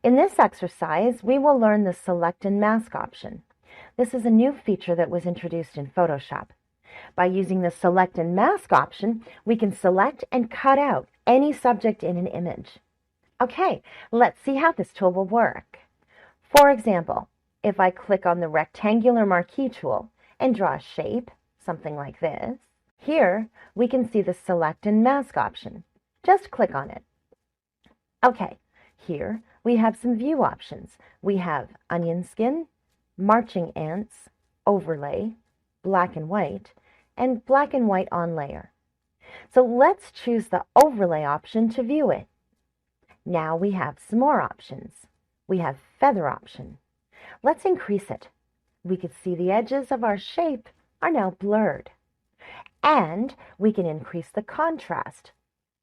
In this exercise, we will learn the Select and Mask option. This is a new feature that was introduced in Photoshop. By using the Select and Mask option, we can select and cut out any subject in an image. Okay, let's see how this tool will work. For example, if I click on the rectangular marquee tool and draw a shape, something like this, here we can see the Select and Mask option. Just click on it. Okay, here we have some view options. We have onion skin, marching ants, overlay, black and white on layer. So let's choose the overlay option to view it. Now we have some more options. We have feather option. Let's increase it. We can see the edges of our shape are now blurred. And we can increase the contrast.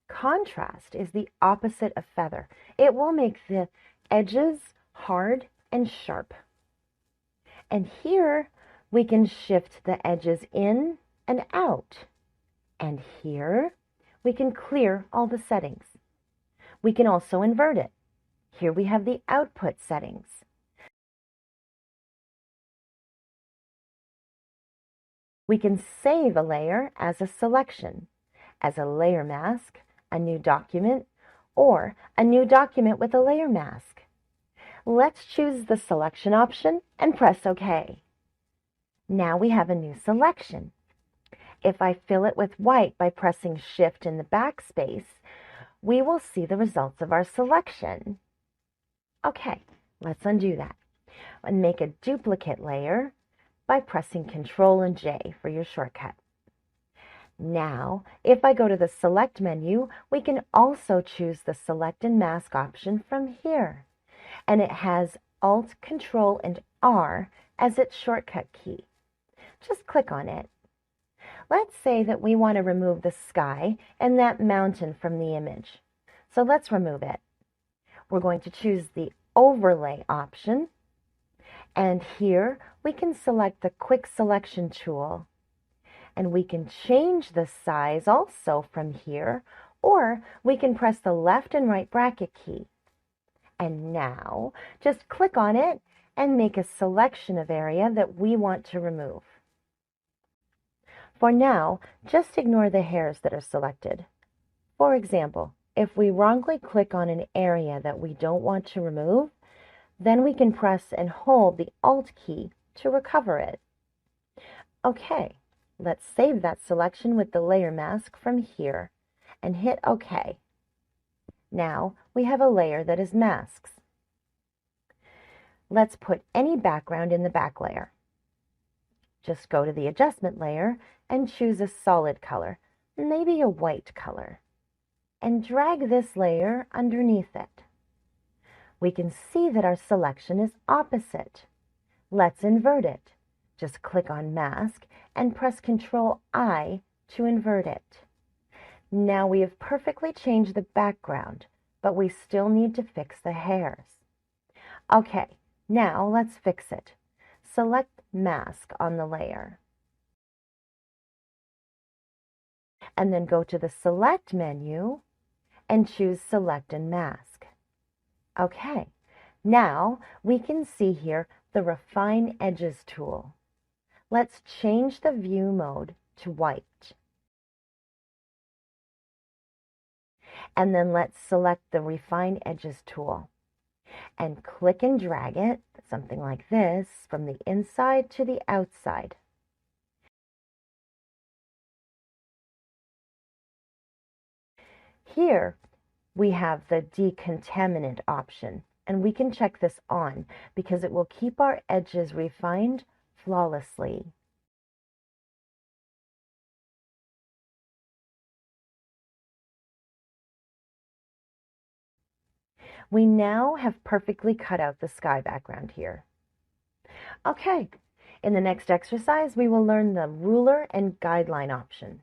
Contrast is the opposite of feather. It will make the edges hard and sharp. And here we can shift the edges in and out. And here we can clear all the settings. We can also invert it. Here we have the output settings. We can save a layer as a selection, as a layer mask, a new document, or a new document with a layer mask. Let's choose the selection option and press OK. Now we have a new selection. If I fill it with white by pressing Shift in the backspace, we will see the results of our selection. Okay, let's undo that and make a duplicate layer by pressing Ctrl and J for your shortcut. Now, if I go to the Select menu, we can also choose the Select and Mask option from here. And it has Alt, Ctrl, and R as its shortcut key. Just click on it. Let's say that we want to remove the sky and that mountain from the image. So let's remove it. We're going to choose the Overlay option. And here we can select the Quick Selection tool. And we can change the size also from here, or we can press the left and right bracket key. And now just click on it and make a selection of area that we want to remove. For now, just ignore the hairs that are selected. For example, if we wrongly click on an area that we don't want to remove, then we can press and hold the Alt key to recover it. Okay, let's save that selection with the layer mask from here and hit OK. Now we have a layer that is masks. Let's put any background in the back layer. Just go to the adjustment layer and choose a solid color, maybe a white color, and drag this layer underneath it. We can see that our selection is opposite. Let's invert it. Just click on Mask and press Ctrl-I to invert it. Now we have perfectly changed the background, but we still need to fix the hairs. Okay, now let's fix it. Select Mask on the layer. And then go to the Select menu and choose Select and Mask. Okay, now we can see here the Refine Edges tool. Let's change the view mode to white. And then let's select the Refine Edges tool and click and drag it, something like this, from the inside to the outside. Here we have the Decontaminant option, and we can check this on because it will keep our edges refined flawlessly. We now have perfectly cut out the sky background here. Okay, in the next exercise we will learn the ruler and guideline option.